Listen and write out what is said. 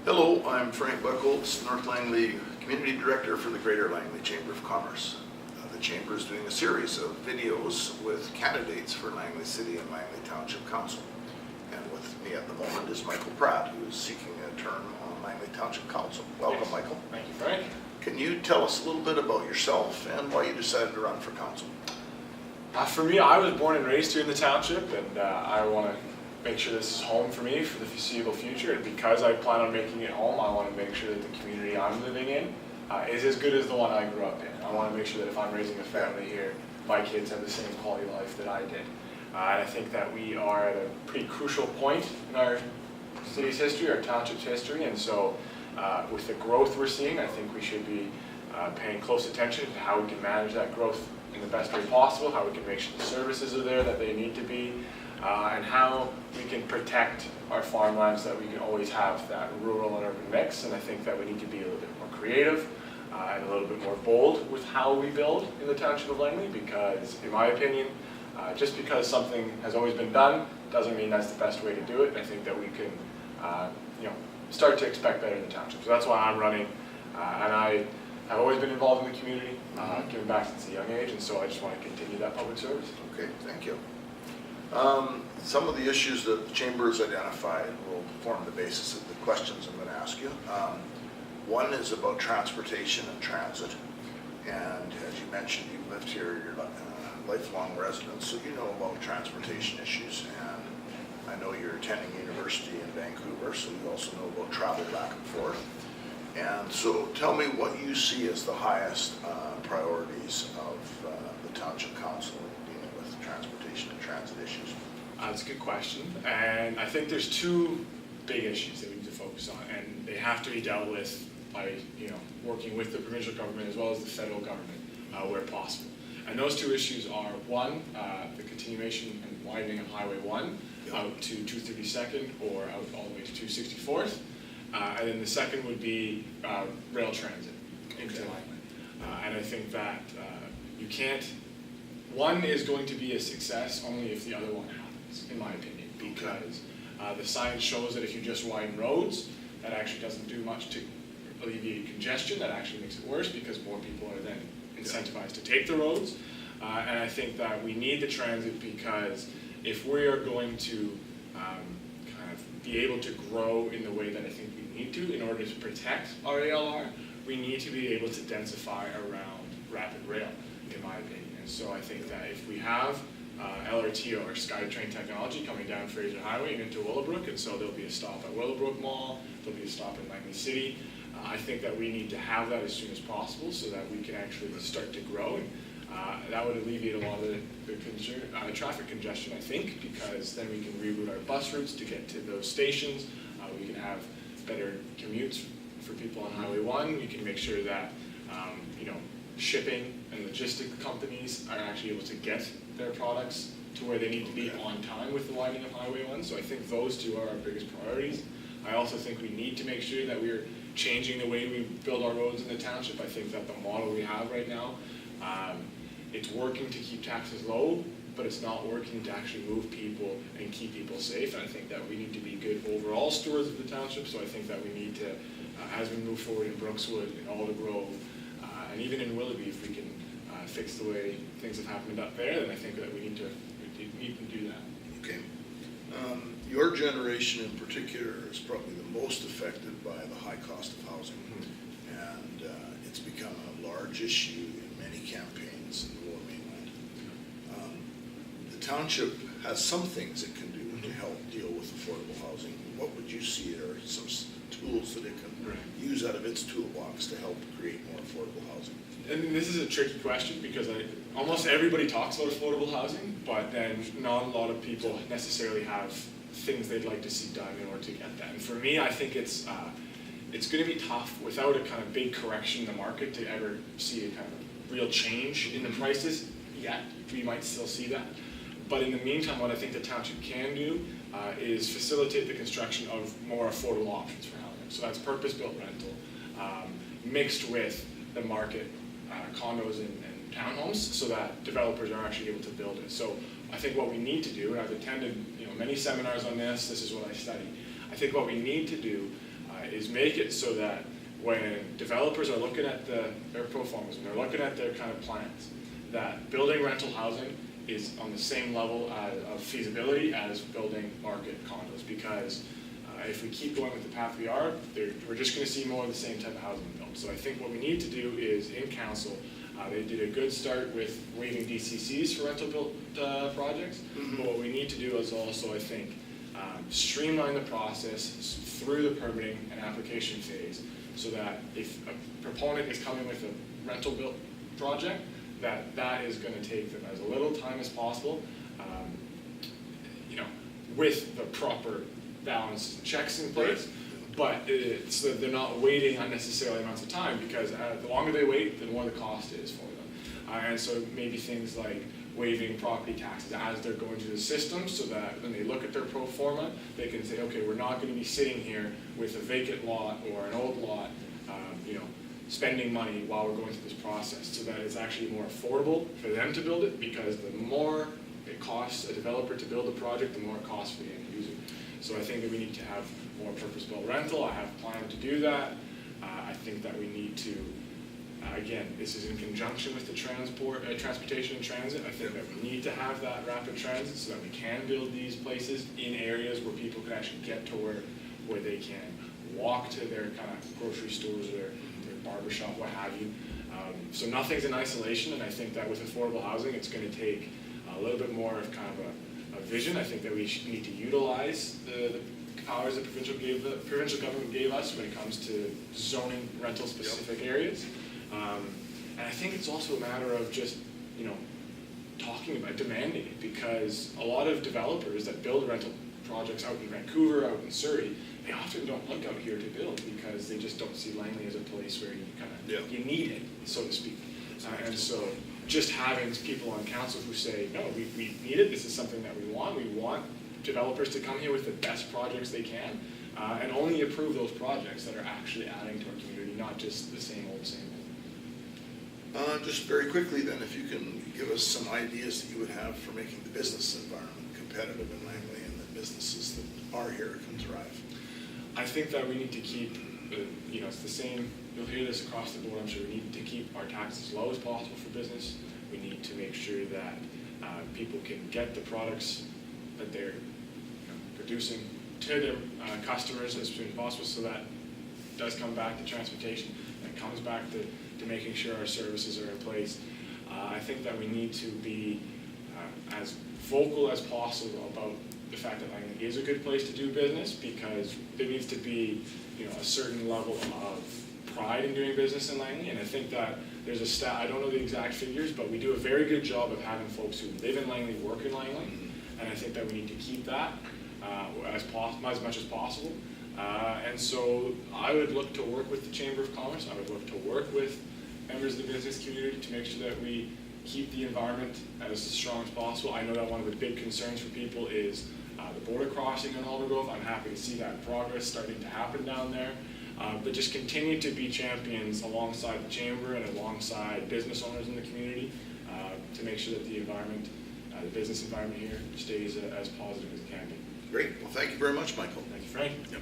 Hello, I'm Frank Buckholz, North Langley Community Director for the Greater Langley Chamber of Commerce. The Chamber is doing a series of videos with candidates for Langley City and Langley Township Council. And with me at the moment is Michael Pratt, who is seeking a term on Langley Township Council. Welcome, Yes. Michael. Thank you, Frank. Can you tell us a little bit about yourself and why you decided to run for council? For me, I was born and raised here in the township, and I want to make sure this is home for me for the foreseeable future. And because I plan on making it home, I want to make sure that the community I'm living in is as good as the one I grew up in. I want to make sure that if I'm raising a family here, my kids have the same quality of life that I did. And I think that we are at a pretty crucial point in our city's history, our township's history, and so with the growth we're seeing, I think we should be paying close attention to how we can manage that growth in the best way possible, how we can make sure the services are there that they need to be, and how we can protect our farmlands, that we can always have that rural and urban mix. And I think that we need to be a little bit more creative and a little bit more bold with how we build in the Township of Langley, because in my opinion, just because something has always been done doesn't mean that's the best way to do it. And I think that we can start to expect better in the township. So that's why I'm running, and I have always been involved in the community, giving back since a young age, and so I just want to continue that public service. Okay, thank you. Some of the issues that the Chamber has identified will form the basis of the questions I'm going to ask you. One is about transportation and transit. And as you mentioned, you've lived here, you're a lifelong resident, so you know about transportation issues. And I know you're attending university in Vancouver, so you also know about travel back and forth. And so tell me what you see as the highest priorities of the Township Council in dealing with transportation and transit issues. That's a good question, and I think there's two big issues that we need to focus on, and they have to be dealt with by working with the provincial government as well as the federal government where possible. And those two issues are, one, the continuation and widening of Highway 1 out to 232nd or out all the way to 264th. And then the second would be rail transit into Langley. And I think that you can't, one is going to be a success only if the other one happens, in my opinion, because the science shows that if you just widen roads, that actually doesn't do much to alleviate congestion. That actually makes it worse because more people are then incentivized to take the roads. And I think that we need the transit because if we are going to be able to grow in the way that I think we need to in order to protect our ALR, we need to be able to densify around rapid rail, in my opinion. And so I think that if we have LRT or SkyTrain technology coming down Fraser Highway and into Willowbrook, and so there'll be a stop at Willowbrook Mall, there'll be a stop in Langley City, I think that we need to have that as soon as possible so that we can actually start to grow. And that would alleviate a lot of the traffic congestion, I think, because then we can reroute our bus routes to get to those stations. We can have better commutes for people on Highway 1. We can make sure that shipping and logistic companies are actually able to get their products to where they need to be on time with the widening of Highway 1. So I think those two are our biggest priorities. I also think we need to make sure that we're changing the way we build our roads in the township. I think that the model we have right now, it's working to keep taxes low, but it's not working to actually move people and keep people safe. And I think that we need to be good overall stewards of the township. So I think that we need to, as we move forward in Brookswood, in Aldergrove, and even in Willoughby, if we can fix the way things have happened up there, then I think that we need to do that. Okay. Your generation in particular is probably the most affected by the high cost of housing. And it's become a large issue in many campaigns in the Lower Mainland. The township has some things it can do to help deal with affordable housing. What would you see are some tools that it can use out of its toolbox to help create more affordable housing? And this is a tricky question because almost everybody talks about affordable housing, but then not a lot of people necessarily have things they'd like to see done in order to get that. And for me, I think it's going to be tough without a kind of big correction in the market to ever see a kind of real change in the prices. Yet we might still see that. But in the meantime, what I think the township can do is facilitate the construction of more affordable options for housing. So that's purpose-built rental mixed with the market condos and townhomes, so that developers are actually able to build it. So I think what we need to do, and I've attended many seminars on this, this is what I study, I think what we need to do is make it so that when developers are looking at their pro formas, when they're looking at their kind of plans, that building rental housing is on the same level of feasibility as building market condos, because if we keep going with the path we are, we're just going to see more of the same type of housing built. So I think what we need to do is, in council, they did a good start with waiving DCCs for rental built projects, but what we need to do is also, I think, streamline the process through the permitting and application phase, so that if a proponent is coming with a rental built project, that is going to take them as little time as possible, with the proper balance checks in place, but so that they're not waiting unnecessarily amounts of time, because the longer they wait, the more the cost is for them. And so maybe things like waiving property taxes as they're going through the system, so that when they look at their pro forma, they can say, okay, we're not going to be sitting here with a vacant lot or an old lot, spending money while we're going through this process, so that it's actually more affordable for them to build it, because the more it costs a developer to build a project, the more it costs for the end user. So I think that we need to have more purpose-built rental. I have planned to do that. I think that we need to, again, this is in conjunction with the transportation and transit. I think that we need to have that rapid transit so that we can build these places in areas where people can actually get to where they can walk to their kind of grocery stores or their barbershop, what have you. So nothing's in isolation, and I think that with affordable housing, it's going to take a little bit more of kind of a vision. I think that we need to utilize the powers the provincial government gave us when it comes to zoning rental specific areas. And I think it's also a matter of just, talking about demanding it, because a lot of developers that build rental projects out in Vancouver, out in Surrey, they often don't look out here to build, because they just don't see Langley as a place where you kind of, you need it, so to speak. And so just having people on council who say, no, we need it, this is something that we want developers to come here with the best projects they can, and only approve those projects that are actually adding to our community, not just the same old. Just very quickly then, if you can give us some ideas that you would have for making the business environment competitive in Langley, and that businesses that are here can thrive. I think that we need to keep, it's the same, you'll hear this across the board, I'm sure, we need to keep our taxes as low as possible for business. We need to make sure that people can get the products that they're producing to their customers as soon as possible, so that does come back to transportation, and it comes back to making sure our services are in place. I think that we need to be as vocal as possible about the fact that Langley is a good place to do business, because there needs to be a certain level of pride in doing business in Langley. And I think that there's a stat, I don't know the exact figures, but we do a very good job of having folks who live in Langley work in Langley, and I think that we need to keep that as much as possible. And so I would look to work with the Chamber of Commerce. I would look to work with members of the business community to make sure that we keep the environment as strong as possible. I know that one of the big concerns for people is the border crossing in Aldergrove. I'm happy to see that progress starting to happen down there. But just continue to be champions alongside the Chamber and alongside business owners in the community to make sure that the environment, the business environment here, stays as positive as it can be. Great. Well, thank you very much, Michael. Thank you, Frank. Yep.